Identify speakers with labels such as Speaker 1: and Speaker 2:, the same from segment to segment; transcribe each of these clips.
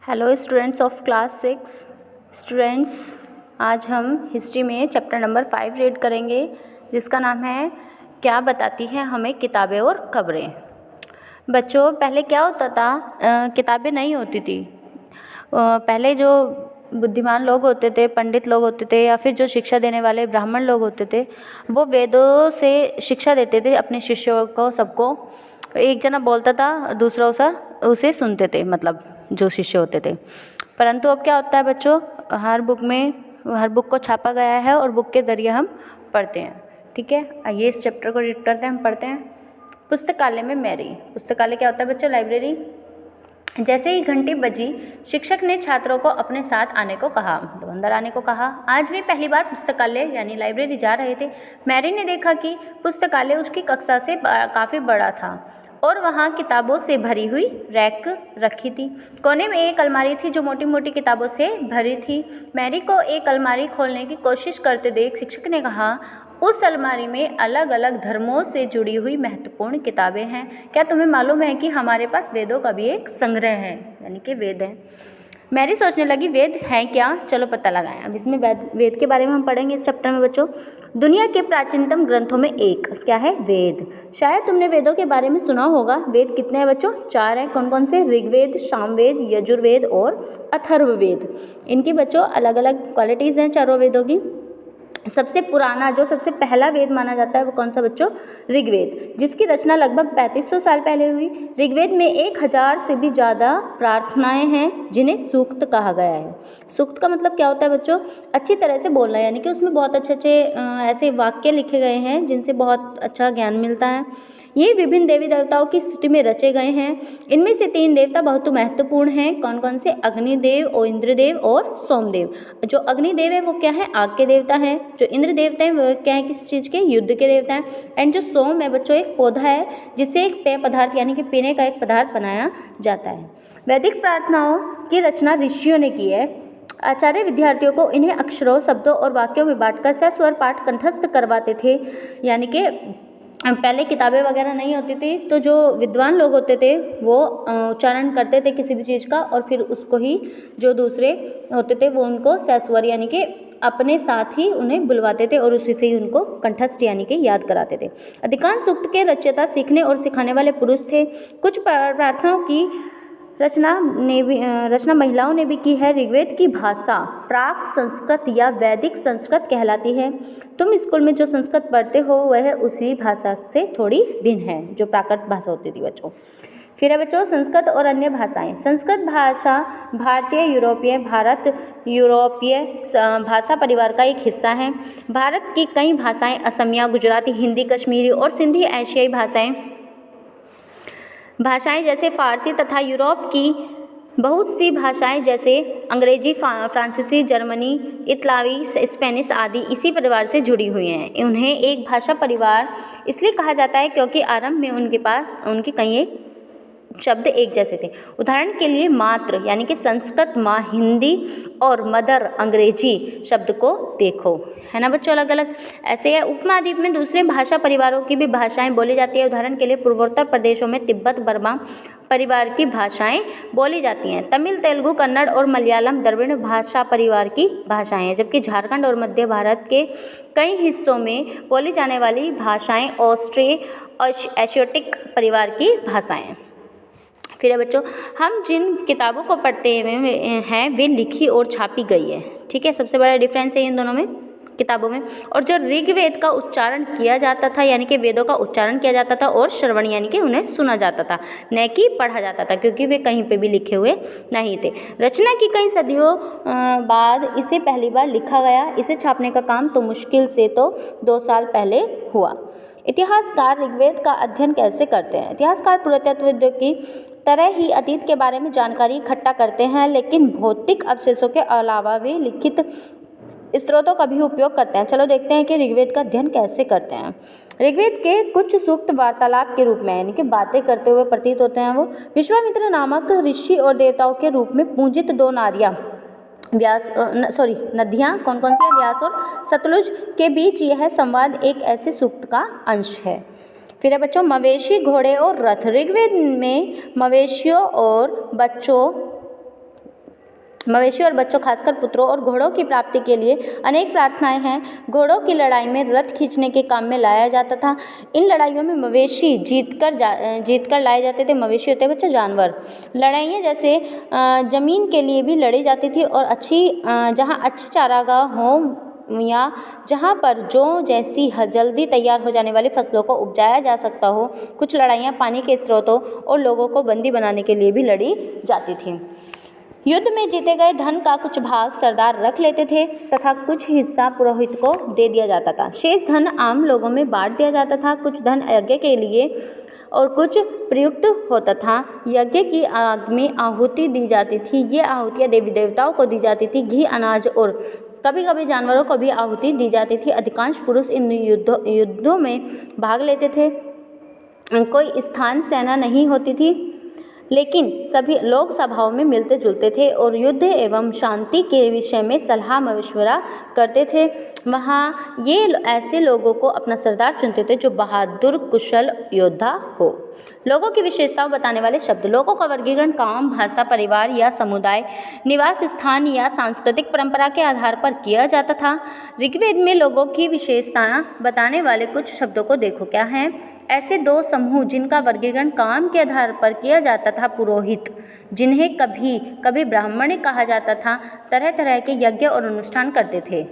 Speaker 1: Hello students of class 6 students, आज हम history में चैप्टर नंबर 5 रीड करेंगे जिसका नाम है क्या बताती हैं हमें किताबें और खबरें। बच्चों, पहले क्या होता था, किताबें नहीं होती थी। पहले जो बुद्धिमान लोग होते थे, पंडित लोग होते थे या फिर जो शिक्षा देने वाले ब्राह्मण लोग होते थे, वो वेदों से शिक्षा देते थे अपने शिष्यों को, सबको। एक जना बोलता था, दूसरा उसे सुनते थे, मतलब जो शिष्य होते थे। परंतु अब क्या होता है बच्चों, हर बुक को छापा गया है और बुक के ज़रिए हम पढ़ते हैं। ठीक है, आइए इस चैप्टर को रीड करते हैं। हम पढ़ते हैं पुस्तकालय में मैरी। पुस्तकालय क्या होता है बच्चों? लाइब्रेरी। जैसे ही घंटी बजी, शिक्षक ने छात्रों को अपने साथ आने को कहा, मतलब अंदर आने को कहा। आज वे पहली बार पुस्तकालय यानी लाइब्रेरी जा रहे थे। मैरी ने देखा कि पुस्तकालय उसकी कक्षा से काफ़ी बड़ा था और वहाँ किताबों से भरी हुई रैक रखी थी। कोने में एक अलमारी थी जो मोटी मोटी किताबों से भरी थी। मैरी को एक अलमारी खोलने की कोशिश करते देख शिक्षक ने कहा, उस अलमारी में अलग अलग धर्मों से जुड़ी हुई महत्वपूर्ण किताबें हैं। क्या तुम्हें मालूम है कि हमारे पास वेदों का भी एक संग्रह है, यानी कि वेद है। मैरी सोचने लगी, वेद हैं क्या? चलो पता लगाएं। अब इसमें वेद के बारे में हम पढ़ेंगे इस चैप्टर में बच्चों। दुनिया के प्राचीनतम ग्रंथों में एक क्या है? वेद। शायद तुमने वेदों के बारे में सुना होगा। वेद कितने हैं बच्चों? 4 हैं। कौन कौन से? ऋग्वेद, सामवेद, यजुर्वेद और अथर्ववेद। इनकी बच्चों अलग अलग क्वालिटीज़ हैं चारों वेदों की। सबसे पुराना, जो सबसे पहला वेद माना जाता है, वो कौन सा बच्चों? ऋग्वेद, जिसकी रचना लगभग 3500 साल पहले हुई। ऋग्वेद में 1000 से भी ज़्यादा प्रार्थनाएं हैं जिन्हें सूक्त कहा गया है। सूक्त का मतलब क्या होता है बच्चों? अच्छी तरह से बोलना, यानी कि उसमें बहुत अच्छे अच्छे ऐसे वाक्य लिखे गए हैं जिनसे बहुत अच्छा ज्ञान मिलता है। ये विभिन्न देवी देवताओं की स्तुति में रचे गए हैं। इनमें से 3 देवता बहुत महत्वपूर्ण हैं। कौन कौन से? अग्निदेव, और इंद्रदेव और सोमदेव। जो अग्निदेव है वो क्या है? आग के देवता हैं। जो इंद्र देवता हैं वो क्या है? किस चीज़ के? युद्ध के देवता हैं। एंड जो सोम है बच्चों, एक पौधा है जिससे एक पेय पदार्थ यानी कि पीने का एक पदार्थ बनाया जाता है। वैदिक प्रार्थनाओं की रचना ऋषियों ने की है। आचार्य विद्यार्थियों को इन्हें अक्षरों, शब्दों और वाक्यों में बांटकर सस्वर पाठ कंठस्थ करवाते थे। यानी कि पहले किताबें वगैरह नहीं होती थी, तो जो विद्वान लोग होते थे वो उच्चारण करते थे किसी भी चीज़ का, और फिर उसको ही जो दूसरे होते थे वो उनको सस्वर यानी कि अपने साथ ही उन्हें बुलवाते थे और उसी से ही उनको कंठस्थ यानी कि याद कराते थे। अधिकांश सूक्त के रचयिता सीखने और सिखाने वाले पुरुष थे। कुछ प्रार्थनाओं की रचना महिलाओं ने भी की है। ऋग्वेद की भाषा प्राक संस्कृत या वैदिक संस्कृत कहलाती है। तुम स्कूल में जो संस्कृत पढ़ते हो वह उसी भाषा से थोड़ी भिन्न है, जो प्राकृत भाषा होती थी बच्चों। फिर है बच्चों संस्कृत और अन्य भाषाएं। संस्कृत भाषा भारतीय यूरोपीय भाषा परिवार का एक हिस्सा है। भारत की कई भाषाएं असमिया, गुजराती, हिंदी, कश्मीरी और सिंधी एशियाई भाषाएं जैसे फारसी तथा यूरोप की बहुत सी भाषाएं जैसे अंग्रेजी, फ्रांसीसी, जर्मनी, इतालवी, स्पेनिश आदि इसी परिवार से जुड़ी हुई हैं। उन्हें एक भाषा परिवार इसलिए कहा जाता है क्योंकि आरंभ में उनके कई एक शब्द एक जैसे थे। उदाहरण के लिए मातृ यानी कि संस्कृत माँ, हिंदी और मदर अंग्रेजी शब्द को देखो, है ना बच्चों, अलग अलग ऐसे है। उपमहाद्वीप में दूसरे भाषा परिवारों की भी भाषाएं बोली जाती है। उदाहरण के लिए पूर्वोत्तर प्रदेशों में तिब्बत बर्मा परिवार की भाषाएं बोली जाती हैं। तमिल, तेलुगु, कन्नड़ और मलयालम द्रविड़ भाषा परिवार की भाषाएं हैं, जबकि झारखंड और मध्य भारत के कई हिस्सों में बोली जाने वाली भाषाएं ऑस्ट्रो एशियोटिक परिवार की भाषाएं हैं। फिर है बच्चों, हम जिन किताबों को पढ़ते हैं वे लिखी और छापी गई है। ठीक है, सबसे बड़ा डिफरेंस है इन दोनों में, किताबों में। और जो ऋग्वेद का उच्चारण किया जाता था यानी कि वेदों का उच्चारण किया जाता था, और श्रवण यानी कि उन्हें सुना जाता था, न कि पढ़ा जाता था, क्योंकि वे कहीं पे भी लिखे हुए नहीं थे। रचना की कई सदियों बाद इसे पहली बार लिखा गया। इसे छापने का काम तो मुश्किल से तो 2 साल पहले हुआ। इतिहासकार ऋग्वेद का अध्ययन कैसे करते हैं? इतिहासकार पुरातत्वविदों की तरह ही अतीत के बारे में जानकारी इकट्ठा करते हैं, लेकिन भौतिक अवशेषों के अलावा वे लिखित स्रोतों का भी उपयोग करते हैं। चलो देखते हैं कि ऋग्वेद का अध्ययन कैसे करते हैं। ऋग्वेद के कुछ सूक्त वार्तालाप के रूप में यानी कि बातें करते हुए प्रतीत होते हैं। वो विश्वामित्र नामक ऋषि और देवताओं के रूप में पूजित 2 नदियाँ कौन कौन सी है? व्यास और सतलुज के बीच यह संवाद एक ऐसे सूक्त का अंश है। फिर है बच्चों मवेशी, घोड़े और रथ। ऋग्वेद में मवेशियों और बच्चों मवेशी और बच्चों खासकर पुत्रों और घोड़ों की प्राप्ति के लिए अनेक प्रार्थनाएं हैं। घोड़ों की लड़ाई में रथ खींचने के काम में लाया जाता था। इन लड़ाइयों में मवेशी जीतकर लाए जाते थे। मवेशी होते हैं बच्चों जानवर। लड़ाइयाँ जैसे ज़मीन के लिए भी लड़ी जाती थी और जहाँ अच्छी चारागाह हो या जहाँ पर जैसी जल्दी तैयार हो जाने वाली फसलों को उपजाया जा सकता हो। कुछ लड़ाइयाँ पानी के स्रोतों और लोगों को बंदी बनाने के लिए भी लड़ी जाती थी। युद्ध में जीते गए धन का कुछ भाग सरदार रख लेते थे तथा कुछ हिस्सा पुरोहित को दे दिया जाता था। शेष धन आम लोगों में बांट दिया जाता था। कुछ धन यज्ञ के लिए और कुछ प्रयुक्त होता था। यज्ञ की आग में आहुति दी जाती थी। ये आहुतियाँ देवी देवताओं को दी जाती थी। घी, अनाज और कभी कभी जानवरों को भी आहुति दी जाती थी। अधिकांश पुरुष इन युद्धों में भाग लेते थे। कोई स्थान सेना नहीं होती थी, लेकिन सभी लोग सभाओं में मिलते जुलते थे और युद्ध एवं शांति के विषय में सलाह मशवरा करते थे। वहाँ ये ऐसे लोगों को अपना सरदार चुनते थे जो बहादुर कुशल योद्धा हो। लोगों की विशेषताओं बताने वाले शब्द। लोगों का वर्गीकरण काम, भाषा, परिवार या समुदाय, निवास स्थान या सांस्कृतिक परंपरा के आधार पर किया जाता था। ऋग्वेद में लोगों की विशेषताएं बताने वाले कुछ शब्दों को देखो क्या हैं। ऐसे दो समूह जिनका वर्गीकरण काम के आधार पर किया जाता था। पुरोहित, जिन्हें कभी कभी ब्राह्मण कहा जाता था, तरह तरह के यज्ञ और अनुष्ठान करते थे।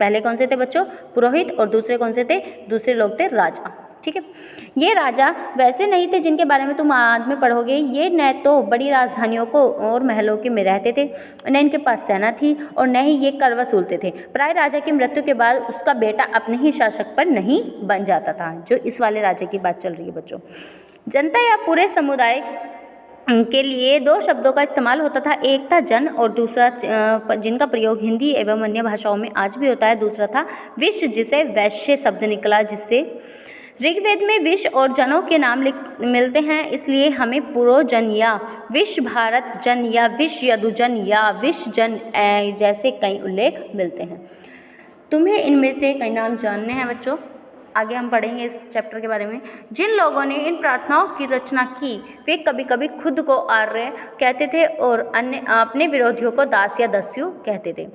Speaker 1: पहले कौन से थे बच्चों? पुरोहित। और दूसरे कौन से थे? दूसरे लोग थे राजा। ठीक है, ये राजा वैसे नहीं थे जिनके बारे में तुम बाद में पढ़ोगे। ये न तो बड़ी राजधानियों को और महलों के में रहते थे, न इनके पास सेना थी और न ही ये कर वसूलते थे। प्राय राजा की मृत्यु के बाद उसका बेटा अपने ही शासक पर नहीं बन जाता था, जो इस वाले राजा की बात चल रही है बच्चों। जनता या पूरे समुदाय के लिए दो शब्दों का इस्तेमाल होता था। एक था जन और दूसरा जिनका प्रयोग हिंदी एवं अन्य भाषाओं में आज भी होता है। दूसरा था विश्व, जिसे वैश्य शब्द निकला, जिससे ऋग्वेद में विश्व और जनों के नाम मिलते हैं। इसलिए हमें पुरोजन या विश्व भारत जन या विश्व यदुजन या विश्व जन जैसे कई उल्लेख मिलते हैं। तुम्हें इनमें से कई नाम जानने हैं बच्चों। आगे हम पढ़ेंगे इस चैप्टर के बारे में। जिन लोगों ने इन प्रार्थनाओं की रचना की वे कभी कभी खुद को आर्य कहते थे और अन्य अपने विरोधियों को दास या दस्यु कहते थे।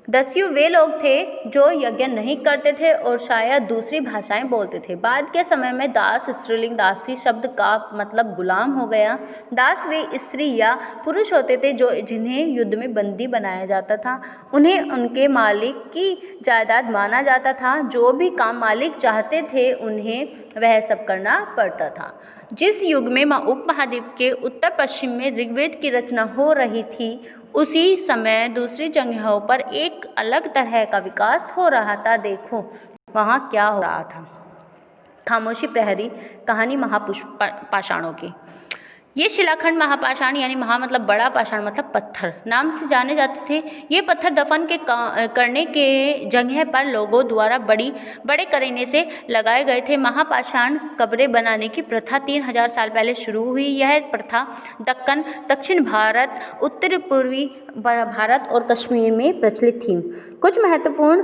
Speaker 1: दस्यु वे लोग थे जो यज्ञ नहीं करते थे और शायद दूसरी भाषाएं बोलते थे। बाद के समय में दास स्त्रीलिंग दासी शब्द का मतलब गुलाम हो गया। दास वे स्त्री या पुरुष होते थे जिन्हें युद्ध में बंदी बनाया जाता था। उन्हें उनके मालिक की जायदाद माना जाता था। जो भी काम मालिक चाहते थे उन्हें वह सब करना पड़ता था। जिस युग में उपमहाद्वीप के उत्तर पश्चिम में ऋग्वेद की रचना हो रही थी, उसी समय दूसरी जगहों पर एक अलग तरह का विकास हो रहा था। देखो वहाँ क्या हो रहा था। खामोशी प्रहरी, कहानी महापाषाणों की। ये शिलाखंड महापाषाण यानी महा मतलब बड़ा, पाषाण मतलब पत्थर नाम से जाने जाते थे। ये पत्थर दफन करने के जगह पर लोगों द्वारा बड़े करीने से लगाए गए थे। महापाषाण कब्रें बनाने की प्रथा 3000 साल पहले शुरू हुई। यह प्रथा दक्कन, दक्षिण भारत, उत्तर पूर्वी भारत और कश्मीर में प्रचलित थी। कुछ महत्वपूर्ण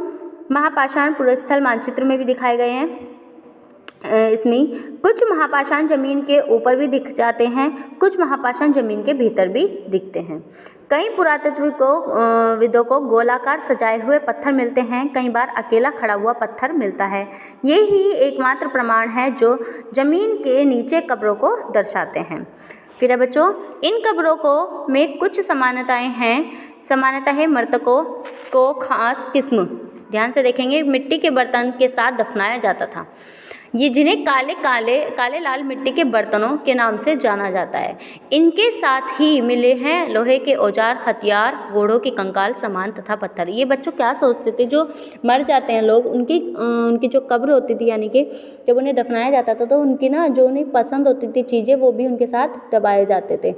Speaker 1: महापाषाण पुरस्थल मानचित्र में भी दिखाए गए हैं। इसमें कुछ महापाषाण जमीन के ऊपर भी दिख जाते हैं, कुछ महापाषाण जमीन के भीतर भी दिखते हैं। कई पुरातत्वविदों को गोलाकार सजाए हुए पत्थर मिलते हैं। कई बार अकेला खड़ा हुआ पत्थर मिलता है। ये ही एकमात्र प्रमाण है जो जमीन के नीचे कब्रों को दर्शाते हैं। फिर है बच्चों, इन कब्रों को में कुछ समानताएं हैं। समानता है मृतकों को खास किस्म, ध्यान से देखेंगे, मिट्टी के बर्तन के साथ दफनाया जाता था। ये जिन्हें काले लाल मिट्टी के बर्तनों के नाम से जाना जाता है। इनके साथ ही मिले हैं लोहे के औजार, हथियार, घोड़ों के कंकाल, सामान तथा पत्थर। ये बच्चों क्या सोचते थे, जो मर जाते हैं लोग उनकी जो कब्र होती थी, यानी कि जब उन्हें दफनाया जाता था तो उनकी ना जो उन्हें पसंद होती थी चीज़ें वो भी उनके साथ दबाए जाते थे।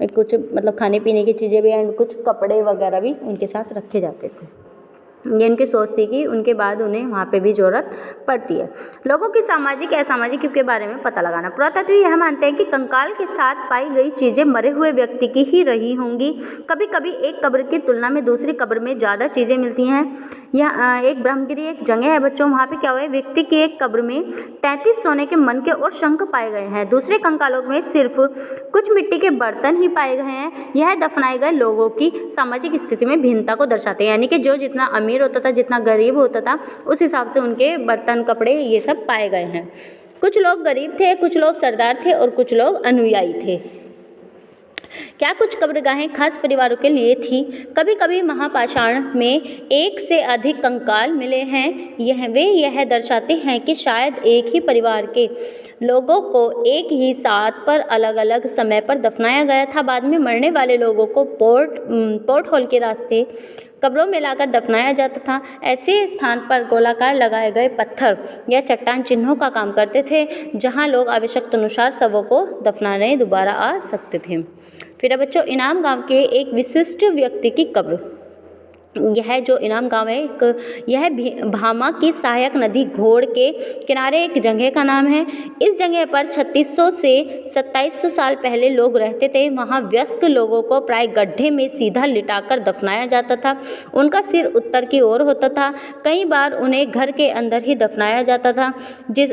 Speaker 1: कुछ मतलब खाने पीने की चीज़ें भी एंड कुछ कपड़े वगैरह भी उनके साथ रखे जाते थे। ये उनकी सोच थी कि उनके बाद उन्हें वहाँ पे भी ज़रूरत पड़ती है। लोगों की सामाजिक असामाजिक के बारे में पता लगाना। पुरातत्व यह मानते हैं कि कंकाल के साथ पाई गई चीज़ें मरे हुए व्यक्ति की ही रही होंगी। कभी कभी एक कब्र की तुलना में दूसरी कब्र में ज़्यादा चीज़ें मिलती हैं। यहाँ एक ब्रह्मगिरी एक जगह है बच्चों, वहाँ पे क्या हुआ है, व्यक्ति की एक कब्र में 33 सोने के मनके और शंख पाए गए हैं। दूसरे कंकालों में सिर्फ कुछ मिट्टी के बर्तन ही पाए गए हैं। यह दफनाए गए लोगों की सामाजिक स्थिति में भिन्नता को दर्शाते हैं, यानी कि जो जितना अमीर होता था, जितना गरीब होता था, उस हिसाब से उनके बर्तन, कपड़े ये सब पाए गए हैं। कुछ लोग गरीब थे, कुछ लोग सरदार थे और कुछ लोग अनुयायी थे। क्या कुछ कब्रगाहें खास परिवारों के लिए थी? कभी कभी महापाषाण में एक से अधिक कंकाल मिले हैं। यह दर्शाते हैं कि शायद एक ही परिवार के लोगों को एक ही साथ पर अलग अलग समय पर दफनाया गया था। बाद में मरने वाले लोगों को पोर्ट होल के रास्ते कब्रों में लाकर दफनाया जाता था। ऐसे स्थान पर गोलाकार लगाए गए पत्थर या चट्टान चिन्हों का काम करते थे, जहां लोग आवश्यकता अनुसार शवों को दफनाने दोबारा आ सकते थे। फिर बच्चों, इनाम गांव के एक विशिष्ट व्यक्ति की कब्र। यह जो इनाम गांव है, यह भामा की सहायक नदी घोड़ के किनारे एक जगह का नाम है। इस जगह पर 3600 से 2700 साल पहले लोग रहते थे। वहाँ वयस्क लोगों को प्राय गड्ढे में सीधा लिटाकर दफनाया जाता था। उनका सिर उत्तर की ओर होता था। कई बार उन्हें घर के अंदर ही दफनाया जाता था।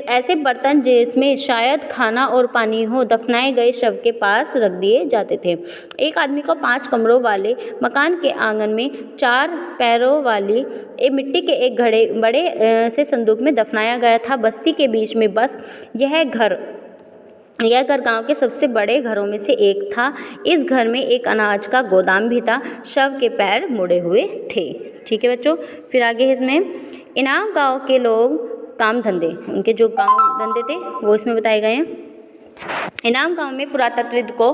Speaker 1: ऐसे बर्तन जिसमें शायद खाना और पानी हो, दफनाए गए शव के पास रख दिए जाते थे। एक आदमी को 5 कमरों वाले मकान के आंगन में 4 पैरों वाली मिट्टी के एक बड़े से संदूक में दफनाया गया था। बस्ती के बीच में बस यह घर गांव के सबसे बड़े घरों में से एक था। इस घर में एक अनाज का गोदाम भी था। शव के पैर मुड़े हुए थे। ठीक है बच्चों, फिर आगे इसमें इनाम गांव के लोग काम धंधे, उनके जो काम धंधे थे वो इसमें बताए गए हैं। इनाम गांव में पुरातत्वविद को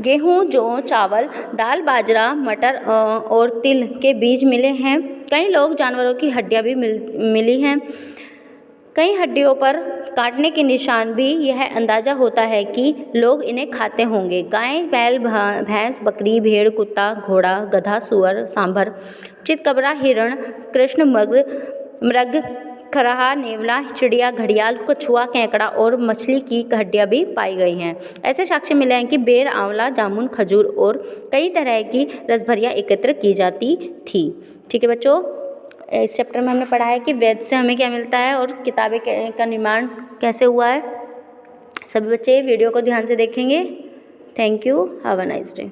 Speaker 1: गेहूं, जौ, चावल, दाल, बाजरा, मटर और तिल के बीज मिले हैं। कई लोग जानवरों की हड्डियां भी मिली हैं। कई हड्डियों पर काटने के निशान भी। यह अंदाजा होता है कि लोग इन्हें खाते होंगे। गाय, बैल, भैंस, बकरी, भेड़, कुत्ता, घोड़ा, गधा, सुअर, सांभर, चितकबरा, हिरण, कृष्ण मृग, खरहा, नेवला, चिड़िया, घड़ियाल, कछुआ, केकड़ा और मछली की हड्डियां भी पाई गई हैं। ऐसे साक्ष्य मिले हैं कि बेर, आंवला, जामुन, खजूर और कई तरह की रसभरियाँ एकत्र की जाती थी। ठीक है बच्चों, इस चैप्टर में हमने पढ़ा है कि वेद से हमें क्या मिलता है और किताबें का निर्माण कैसे हुआ है। सभी बच्चे वीडियो को ध्यान से देखेंगे। Thank you, have a nice day.